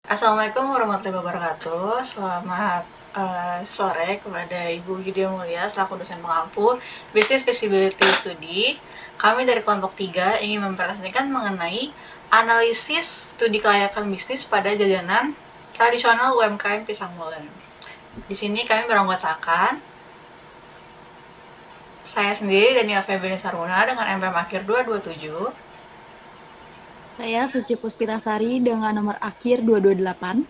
Assalamualaikum warahmatullahi wabarakatuh. Selamat sore kepada Ibu Widya Mulia selaku dosen pengampu Business Feasibility Study. Kami dari kelompok 3 ingin mempresentasikan mengenai analisis studi kelayakan bisnis pada jajanan tradisional UMKM Pisang Molen. Di sini kami beranggotakan saya sendiri Daniel Febriani Saruna dengan MPM akhir 227. Saya Suci Puspitasari dengan nomor akhir 228.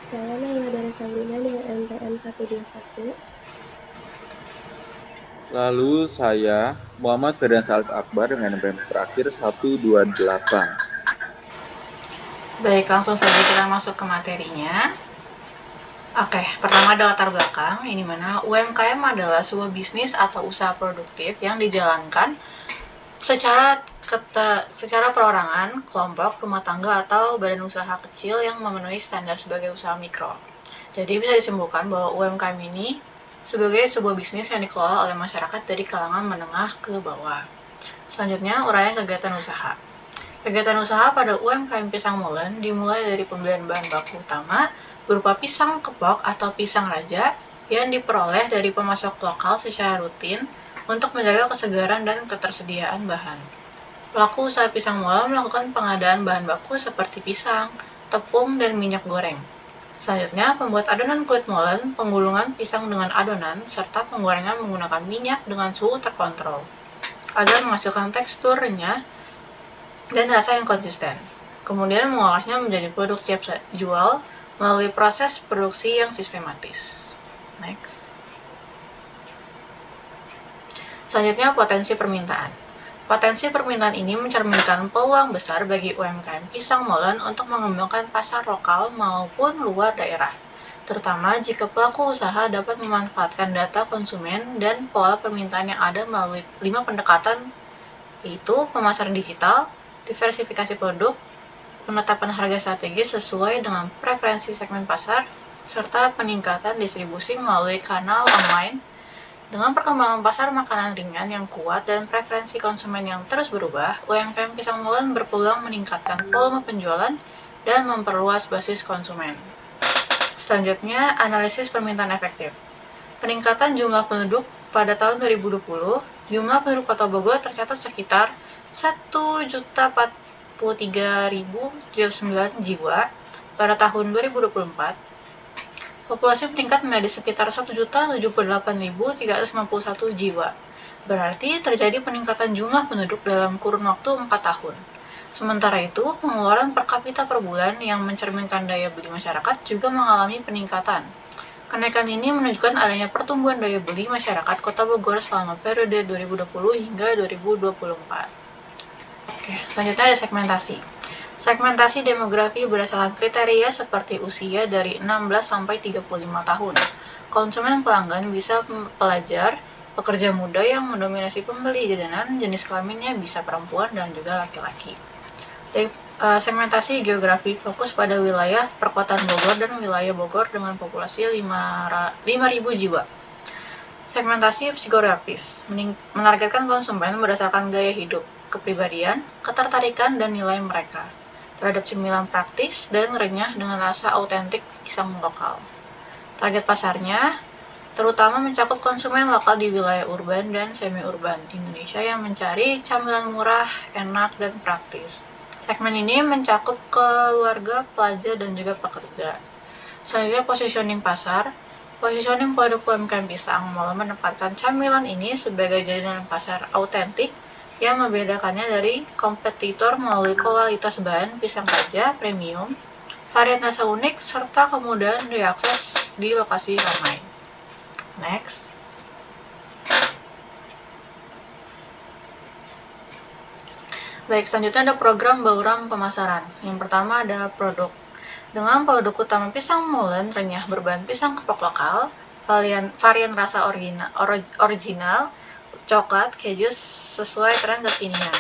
Saya Naila dari Sabrina dengan MPM 121. Lalu saya Muhammad Ferdian Salif Akbar dengan MPM terakhir 128. Baik, langsung saja kita masuk ke materinya. Oke, pertama ada latar belakang, ini mana UMKM adalah sebuah bisnis atau usaha produktif yang dijalankan secara perorangan, kelompok, rumah tangga, atau badan usaha kecil yang memenuhi standar sebagai usaha mikro. Jadi bisa disimpulkan bahwa UMKM ini sebagai sebuah bisnis yang dikelola oleh masyarakat dari kalangan menengah ke bawah. Selanjutnya, uraian kegiatan usaha. Kegiatan usaha pada UMKM Pisang Molen dimulai dari pembelian bahan baku utama berupa pisang kepok atau pisang raja yang diperoleh dari pemasok lokal secara rutin untuk menjaga kesegaran dan ketersediaan bahan. Pelaku usaha pisang molen melakukan pengadaan bahan baku seperti pisang, tepung, dan minyak goreng. Selanjutnya, pembuat adonan kulit molen, penggulungan pisang dengan adonan, serta penggorengan menggunakan minyak dengan suhu terkontrol agar menghasilkan tekstur renyah dan rasa yang konsisten. Kemudian mengolahnya menjadi produk siap jual melalui proses produksi yang sistematis. Next. Selanjutnya, potensi permintaan. Potensi permintaan ini mencerminkan peluang besar bagi UMKM Pisang Molen untuk mengembangkan pasar lokal maupun luar daerah, terutama jika pelaku usaha dapat memanfaatkan data konsumen dan pola permintaan yang ada melalui 5 pendekatan, yaitu pemasaran digital, diversifikasi produk, penetapan harga strategis sesuai dengan preferensi segmen pasar, serta peningkatan distribusi melalui kanal online. Dengan perkembangan pasar makanan ringan yang kuat dan preferensi konsumen yang terus berubah, UMKM Pisang Molen berpeluang meningkatkan volume penjualan dan memperluas basis konsumen. Selanjutnya, analisis permintaan efektif. Peningkatan jumlah penduduk pada tahun 2020, jumlah penduduk Kota Bogor tercatat sekitar 1.043.009 jiwa pada tahun 2024. Populasi meningkat menjadi sekitar 1.078.351 jiwa. Berarti terjadi peningkatan jumlah penduduk dalam kurun waktu 4 tahun. Sementara itu, pengeluaran per kapita per bulan yang mencerminkan daya beli masyarakat juga mengalami peningkatan. Kenaikan ini menunjukkan adanya pertumbuhan daya beli masyarakat Kota Bogor selama periode 2020 hingga 2024. Oke, selanjutnya ada segmentasi. Segmentasi demografi berdasarkan kriteria seperti usia dari 16 sampai 35 tahun. Konsumen pelanggan bisa pelajar, pekerja muda yang mendominasi pembeli jajanan, jenis kelaminnya bisa perempuan dan juga laki-laki. Segmentasi geografi fokus pada wilayah perkotaan Bogor dan wilayah Bogor dengan populasi 5.000 jiwa. Segmentasi psikografis menargetkan konsumen berdasarkan gaya hidup, kepribadian, ketertarikan, dan nilai mereka terhadap cemilan praktis dan renyah dengan rasa autentik pisang lokal. Target pasarnya terutama mencakup konsumen lokal di wilayah urban dan semi-urban Indonesia yang mencari camilan murah, enak, dan praktis. Segmen ini mencakup keluarga, pelajar, dan juga pekerja. Selanjutnya, positioning pasar. Positioning produk UMKM Pisang Molen menempatkan camilan ini sebagai jajanan pasar autentik yang membedakannya dari kompetitor melalui kualitas bahan pisang raja premium, varian rasa unik, serta kemudahan diakses di lokasi ramai. Next. Baik, selanjutnya ada program bauran pemasaran. Yang pertama ada produk. Dengan produk utama Pisang Molen renyah berbahan pisang kepok lokal, varian rasa original, coklat, keju sesuai tren kekinian.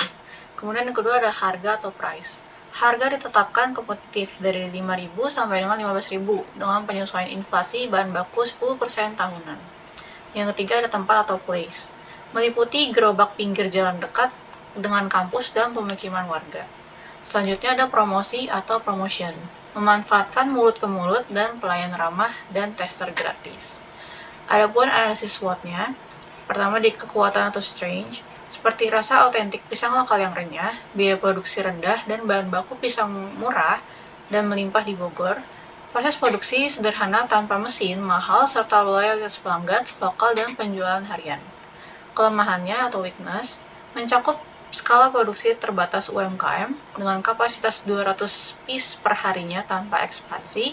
Kemudian yang kedua ada harga atau price. Harga ditetapkan kompetitif dari 5.000 sampai dengan 15.000 dengan penyesuaian inflasi bahan baku 10% tahunan. Yang ketiga ada tempat atau place. Meliputi gerobak pinggir jalan dekat dengan kampus dan pemukiman warga. Selanjutnya ada promosi atau promotion, memanfaatkan mulut ke mulut dan pelayan ramah dan tester gratis. Adapun analisis SWOT-nya, pertama di kekuatan atau strength, seperti rasa autentik pisang lokal yang renyah, biaya produksi rendah, dan bahan baku pisang murah dan melimpah di Bogor. Proses produksi sederhana tanpa mesin, mahal, serta loyalitas pelanggan, lokal, dan penjualan harian. Kelemahannya atau weakness, mencakup skala produksi terbatas UMKM dengan kapasitas 200 piece per harinya tanpa ekspansi,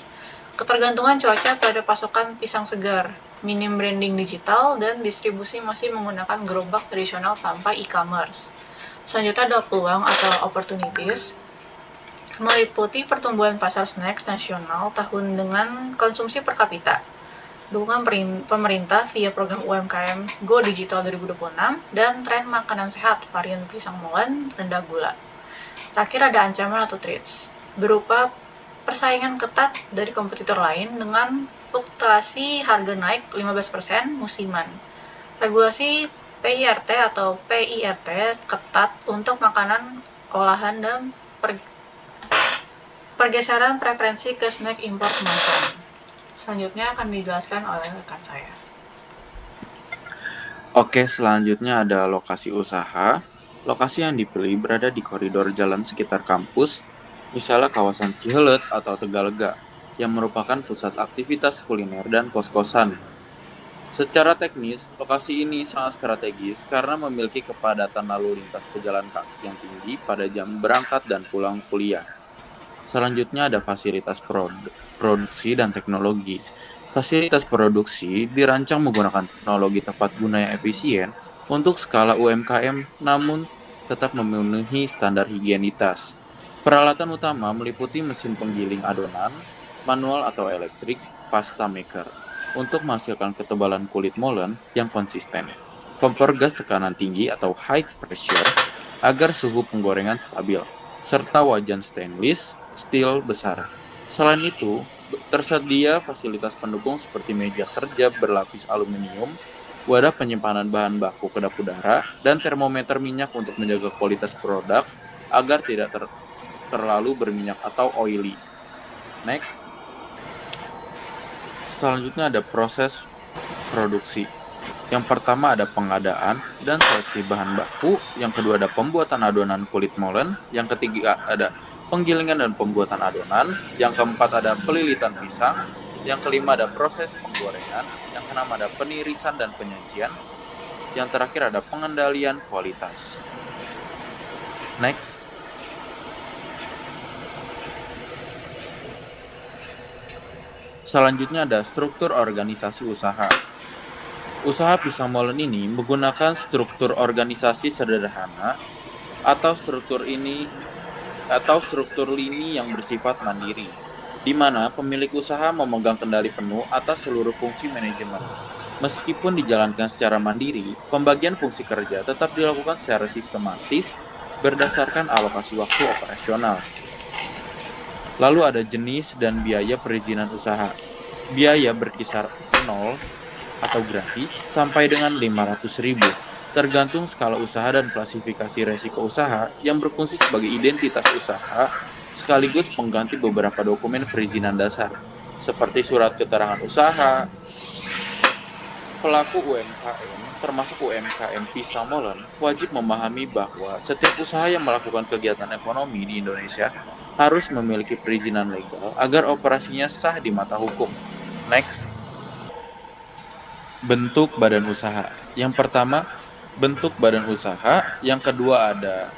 ketergantungan cuaca pada pasokan pisang segar, minim branding digital, dan distribusi masih menggunakan gerobak tradisional tanpa e-commerce. Selanjutnya ada peluang atau opportunities, meliputi pertumbuhan pasar snacks nasional tahun dengan konsumsi per kapita, dukungan pemerintah via program UMKM Go Digital 2026, dan tren makanan sehat varian pisang molen rendah gula. Terakhir ada ancaman atau threats, berupa persaingan ketat dari kompetitor lain dengan fluktuasi harga naik 15% musiman. Regulasi PIRT atau PIRT ketat untuk makanan olahan dan pergeseran preferensi ke snack impor kemasan. Selanjutnya akan dijelaskan oleh rekan saya. Oke, selanjutnya ada lokasi usaha. Lokasi yang dipilih berada di koridor jalan sekitar kampus, misalnya kawasan Cihelet atau Tegalega, yang merupakan pusat aktivitas kuliner dan kos-kosan. Secara teknis, lokasi ini sangat strategis karena memiliki kepadatan lalu lintas pejalan kaki yang tinggi pada jam berangkat dan pulang kuliah. Selanjutnya ada fasilitas produksi dan teknologi. Fasilitas produksi dirancang menggunakan teknologi tepat guna yang efisien untuk skala UMKM, namun tetap memenuhi standar higienitas. Peralatan utama meliputi mesin penggiling adonan, manual atau elektrik, pasta maker, untuk menghasilkan ketebalan kulit molen yang konsisten. Kompor gas tekanan tinggi atau high pressure agar suhu penggorengan stabil, serta wajan stainless steel besar. Selain itu, tersedia fasilitas pendukung seperti meja kerja berlapis aluminium, wadah penyimpanan bahan baku kedap udara, dan termometer minyak untuk menjaga kualitas produk agar tidak terlalu berminyak atau oily. Next. Selanjutnya ada proses produksi. Yang pertama ada pengadaan dan seleksi bahan baku, yang kedua ada pembuatan adonan kulit molen, yang ketiga ada penggilingan dan pembuatan adonan, yang keempat ada pelilitan pisang, yang kelima ada proses penggorengan, yang keenam ada penirisan dan penyajian, yang terakhir ada pengendalian kualitas. Next. Selanjutnya ada struktur organisasi usaha. Usaha pisang molen ini menggunakan struktur organisasi sederhana atau struktur lini yang bersifat mandiri, di mana pemilik usaha memegang kendali penuh atas seluruh fungsi manajemen. Meskipun dijalankan secara mandiri, pembagian fungsi kerja tetap dilakukan secara sistematis berdasarkan alokasi waktu operasional. Lalu ada jenis dan biaya perizinan usaha. Biaya berkisar 0 atau gratis sampai dengan 500.000, tergantung skala usaha dan klasifikasi resiko usaha yang berfungsi sebagai identitas usaha sekaligus pengganti beberapa dokumen perizinan dasar seperti surat keterangan usaha. Pelaku UMKM, termasuk UMKM pisang molen, wajib memahami bahwa setiap usaha yang melakukan kegiatan ekonomi di Indonesia harus memiliki perizinan legal agar operasinya sah di mata hukum. Next. Bentuk badan usaha. Yang pertama, bentuk badan usaha. Yang kedua ada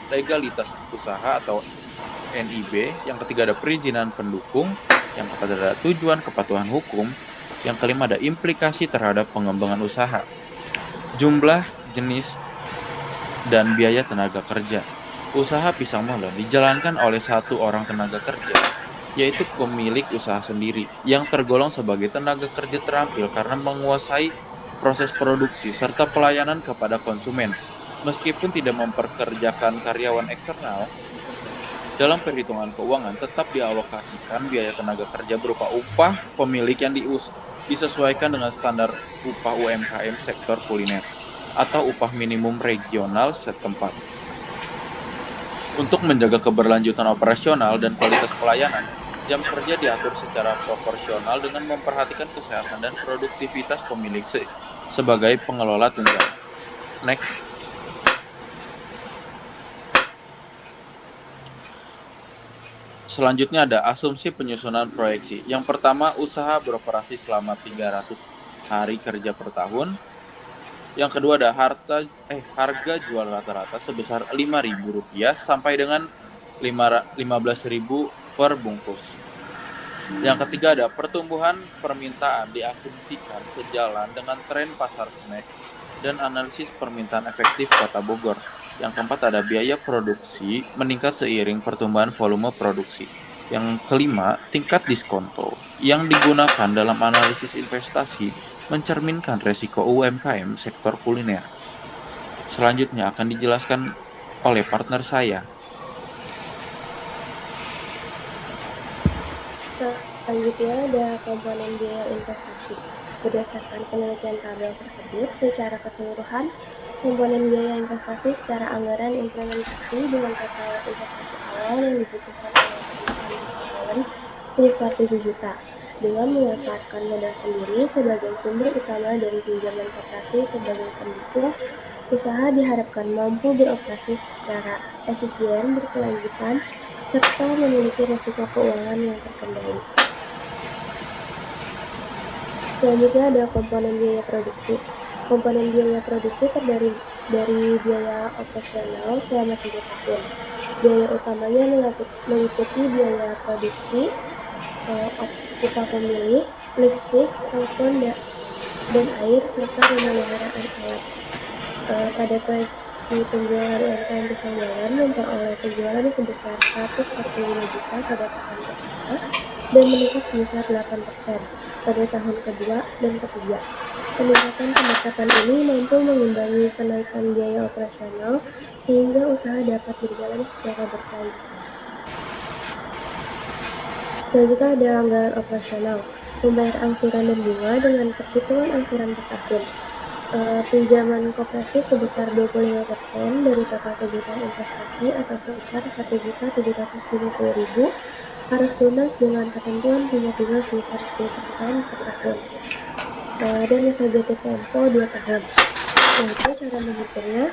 legalitas usaha atau NIB. Yang ketiga ada perizinan pendukung. Yang keempat ada tujuan kepatuhan hukum. Yang kelima ada implikasi terhadap pengembangan usaha. Jumlah, jenis, dan biaya tenaga kerja. Usaha pisang molen dijalankan oleh satu orang tenaga kerja, yaitu pemilik usaha sendiri, yang tergolong sebagai tenaga kerja terampil karena menguasai proses produksi serta pelayanan kepada konsumen. Meskipun tidak memperkerjakan karyawan eksternal, dalam perhitungan keuangan tetap dialokasikan biaya tenaga kerja berupa upah pemilik yang disesuaikan dengan standar upah UMKM sektor kuliner atau upah minimum regional setempat. Untuk menjaga keberlanjutan operasional dan kualitas pelayanan, jam kerja diatur secara proporsional dengan memperhatikan kesehatan dan produktivitas pemilik sebagai pengelola tunggal. Next. Selanjutnya ada asumsi penyusunan proyeksi. Yang pertama, usaha beroperasi selama 300 hari kerja per tahun. Yang kedua ada harga jual rata-rata sebesar Rp5.000 sampai dengan Rp15.000 per bungkus. Yang ketiga ada pertumbuhan permintaan diasumsikan sejalan dengan tren pasar snack dan analisis permintaan efektif Kota Bogor. Yang keempat ada biaya produksi meningkat seiring pertumbuhan volume produksi. Yang kelima, tingkat diskonto yang digunakan dalam analisis investasi mencerminkan resiko UMKM sektor kuliner. Selanjutnya akan dijelaskan oleh partner saya. Selanjutnya ada komponen biaya investasi. Berdasarkan penelitian tabel tersebut, secara keseluruhan, komponen biaya investasi secara anggaran implementasi dengan total investasi awal yang dibutuhkan oleh perusahaan wisatawan sebesar 7 juta. Dengan memanfaatkan modal sendiri sebagai sumber utama dari pinjaman koperasi sebagai pendukung, usaha diharapkan mampu beroperasi secara efisien, berkelanjutan, serta memiliki risiko keuangan yang terkendali. Selanjutnya ada komponen biaya produksi. Komponen biaya produksi terdiri dari biaya operasional selama 3 tahun. Biaya utamanya meliputi biaya produksi, upah pemilih, listrik, telepon, dan air, serta pemeliharaan alat. Pada proyeksi penjualan UMKM Pisang Jalan memperoleh penjualan sebesar 145 juta pada tahun pertama dan meningkat sebesar 8% pada tahun kedua dan ketiga. Peningkatan pendapatan ini mampu mengimbangi kenaikan biaya operasional sehingga usaha dapat berjalan secara berkelanjutan. Selanjutnya ada anggaran operasional, membayar angsuran dan bunga dengan perhitungan angsuran per tahun. Pinjaman koperasi sebesar 25% dari total kebutuhan investasi atau sebesar Rp1.750.000 harus lunas dengan ketentuan punya bunga sebesar 10% per tahun dan masa jatuh tempo 2 tahun. Yaitu cara menghitungnya,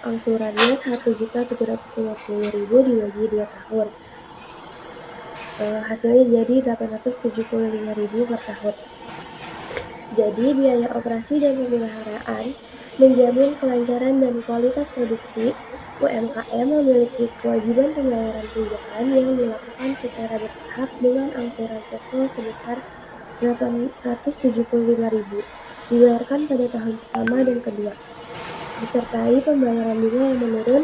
angsurannya Rp1.750.000 dibagi 2 tahun. Hasilnya jadi Rp875.000 per tahun. Jadi biaya operasi dan pemeliharaan menjamin kelancaran dan kualitas produksi. UMKM memiliki kewajiban pembayaran tunjangan yang dilakukan secara bertahap dengan angsuran total sebesar Rp875.000 dibayarkan pada tahun pertama dan kedua, disertai pembayaran bunga yang menurun.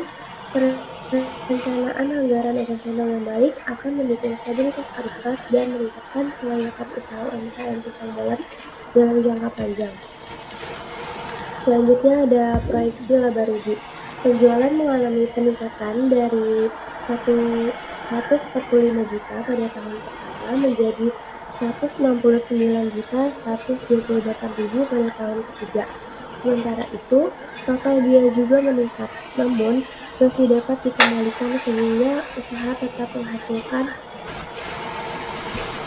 Perencanaan anggaran operasional yang baik akan mendukung stabilitas arus kas dan meningkatkan kelayakan usaha UMKM Pisang Jalan dalam jangka panjang. Selanjutnya ada proyeksi laba rugi. Penjualan mengalami peningkatan dari 145 juta pada tahun pertama menjadi 169.128.000 pada tahun ketiga. Sementara itu, total biaya juga meningkat, namun masih dapat dikendalikan sehingga usaha tetap menghasilkan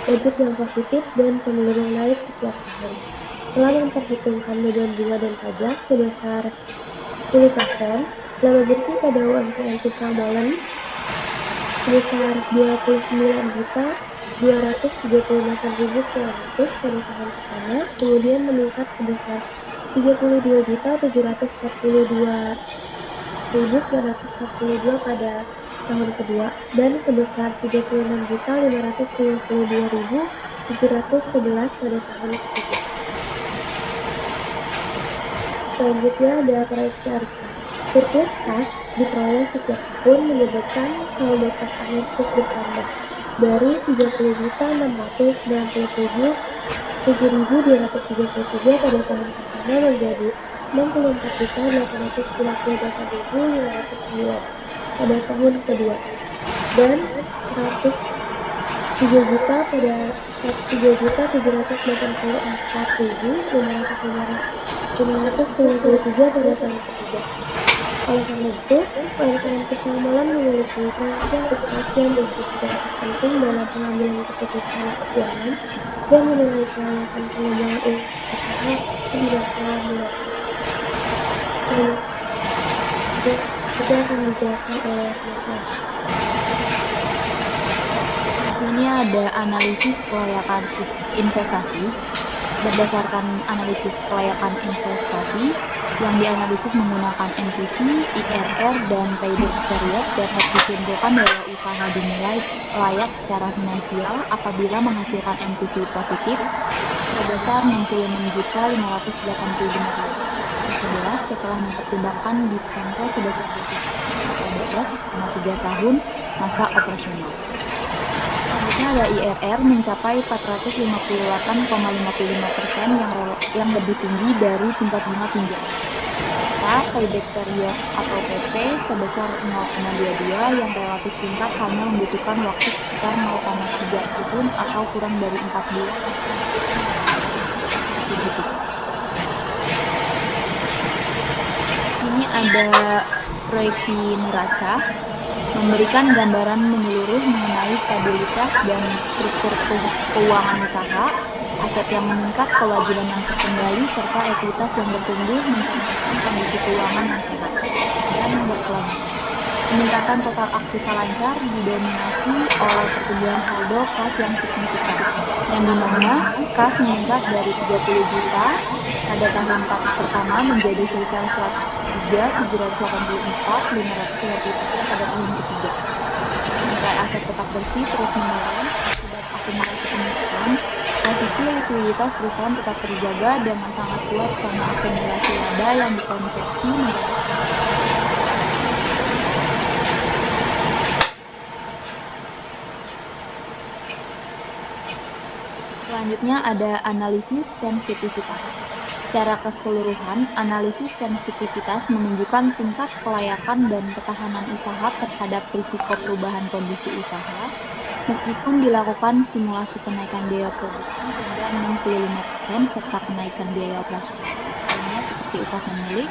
EBIT yang positif dan cenderung naik setiap tahun. Setelah memperhitungkan beban bunga dan pajak sebesar 10%, laba bersih pada UMKM Pisang Molen sebesar Rp29.238.900 pada tahun pertama, kemudian meningkat sebesar Rp32.742.942 pada tahun kedua dan sebesar Rp36.552.711 pada tahun ketiga. Selanjutnya ada proyeksi arus kas. Surplus kas diperoleh setiap tahun menyebabkan saldo kas akhir terus bertambah dari Rp34.097.7.233 pada tahun pertama menjadi Rp64.858.509 pada tahun kedua dan Rp103.784.593 pada tahun ketiga. Oleh karena itu, UMKM Pisang Molen memiliki kapasitas yang berintegrasi penting dalam pengambilan keputusan keuangan dan menilai kelayakan pengembangan usaha di masa mendatang. Selanjutnya akan dijelaskan oleh Natal. Di sini ada analisis kelayakan investasi. Berdasarkan analisis kelayakan investasi yang dianalisis menggunakan NPV, IRR, dan payback period dapat disimpulkan bahwa usaha dinilai layak secara finansial apabila menghasilkan NPV positif sebesar 66.585.011 setelah mempertimbangkan diskon cost sebesar 12,3 tahun masa operasional. Selanjutnya ada IRR mencapai 458,55% yang lebih tinggi dari tingkat bunga pinjaman. Serta payback period atau PP sebesar 0,22 yang relatif singkat hanya membutuhkan waktu sekitar 0,3 tahun atau kurang dari 4 bulan. Sini ada proyeksi neraca memberikan gambaran menyeluruh mengenai stabilitas dan struktur keuangan usaha, aset yang meningkat, kewajiban yang terkendali, serta ekuitas yang bertumbuh mencerminkan kondisi keuangan yang sehat dan berkelanjutan. Peningkatan total aktiva lancar didominasi oleh pertumbuhan saldo kas yang signifikan, yang dimana kas meningkat dari 30 juta pada tahun pertama menjadi sebesar 103.784.553 pada tahun ketiga. Nilai aset tetap bersih terus menurun akibat akumulasi pemasukan. Posisi likuiditas perusahaan tetap terjaga dengan sangat kuat karena akumulasi laba yang dikonversi menjadi Selanjutnya ada analisis sensitivitas. Secara keseluruhan, analisis sensitivitas menunjukkan tingkat kelayakan dan ketahanan usaha terhadap risiko perubahan kondisi usaha, meskipun dilakukan simulasi kenaikan biaya produksi hingga 65% serta kenaikan biaya operasional lainnya seperti upah pemilik.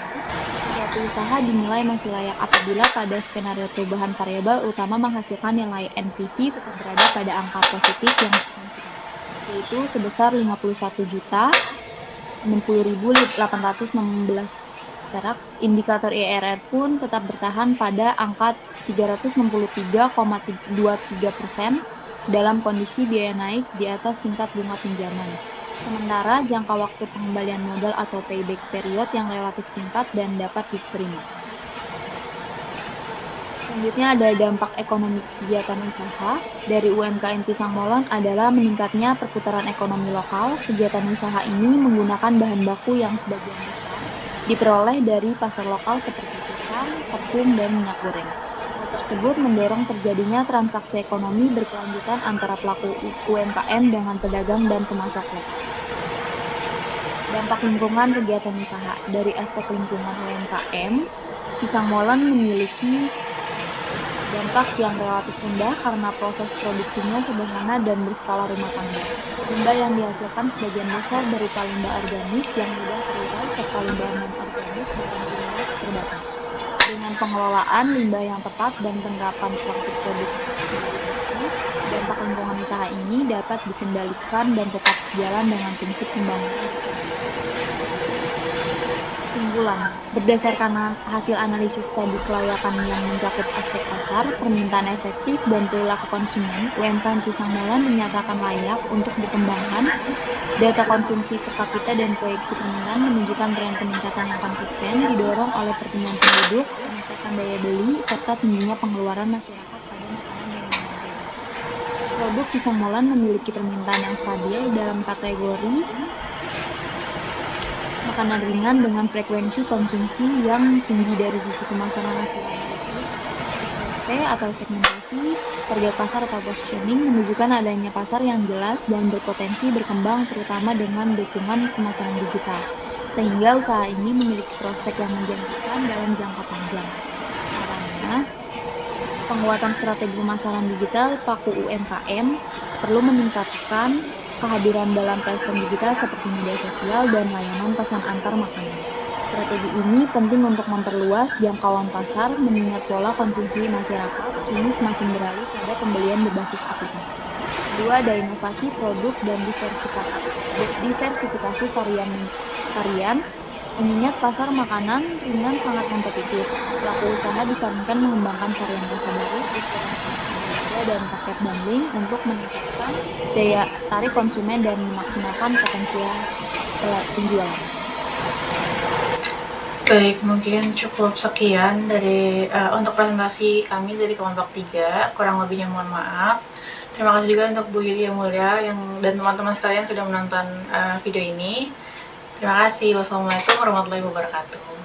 Suatu usaha dinilai masih layak apabila pada skenario perubahan variabel utama menghasilkan nilai NPV tetap berada pada angka positif yang signifikan, yaitu sebesar 51.060.816 perak. Indikator IRR pun tetap bertahan pada angka 363,23% dalam kondisi biaya naik di atas tingkat bunga pinjaman. Sementara jangka waktu pengembalian modal atau payback period yang relatif singkat dan dapat diterima. Selanjutnya ada dampak ekonomi kegiatan usaha dari UMKM Pisang Molen adalah meningkatnya perputaran ekonomi lokal. Kegiatan usaha ini menggunakan bahan baku yang sebagian besar diperoleh dari pasar lokal seperti pisang, tepung, dan minyak goreng. Hal tersebut mendorong terjadinya transaksi ekonomi berkelanjutan antara pelaku UMKM dengan pedagang dan pemasok lokal. Dampak lingkungan kegiatan usaha dari aspek lingkungan UMKM, Pisang Molen memiliki dampak yang relatif rendah karena proses produksinya sederhana dan berskala rumah tangga. Limbah yang dihasilkan sebagian besar berupa limbah organik yang mudah terurai serta limbah non-organik dalam jumlah terbatas. Dengan pengelolaan limbah yang tepat dan penerapan praktik produksi, dampak lingkungan usaha ini dapat dikendalikan dan tetap sejalan dengan prinsip pembangunan. Kesimpulan, berdasarkan hasil analisis tadi kelayakan yang mencakup aspek pasar, permintaan efektif, dan perilaku konsumen, UMKM Pisang Molen dinyatakan layak untuk dikembangkan. Data konsumsi per kapita dan proyeksi permintaan menunjukkan tren peningkatan yang konsisten didorong oleh pertumbuhan penduduk, peningkatan daya beli, serta tingginya pengeluaran masyarakat pada makanan dan minuman ringan. Produk Pisang Molen memiliki permintaan yang stabil dalam kategori makanan ringan dengan frekuensi konsumsi yang tinggi dari sisi pemasaran hasil analisis SP atau segmentasi, target pasar atau positioning menunjukkan adanya pasar yang jelas dan berpotensi berkembang terutama dengan dukungan pemasaran digital, sehingga usaha ini memiliki prospek yang menjanjikan dalam jangka panjang. Caranya, penguatan strategi pemasaran digital pelaku UMKM perlu meningkatkan kehadiran dalam platform digital seperti media sosial dan layanan pesan antar makanan. Strategi ini penting untuk memperluas jangkauan pasar mengingat pola konsumsi masyarakat ini semakin beralih pada pembelian berbasis aplikasi. Kedua, ada inovasi produk dan diversifikasi varian. Mengingat pasar makanan ringan sangat kompetitif, pelaku usaha disarankan mengembangkan varian rasa baru, harga dan paket bundling untuk meningkatkan daya tarik konsumen dan memaksimalkan potensial penjualan. Baik, mungkin cukup sekian dari untuk presentasi kami dari kelompok 3. Kurang lebihnya mohon maaf. Terima kasih juga untuk Bu Yudi yang mulia dan teman-teman sekalian sudah menonton video ini. Terima kasih. Wassalamualaikum warahmatullahi wabarakatuh.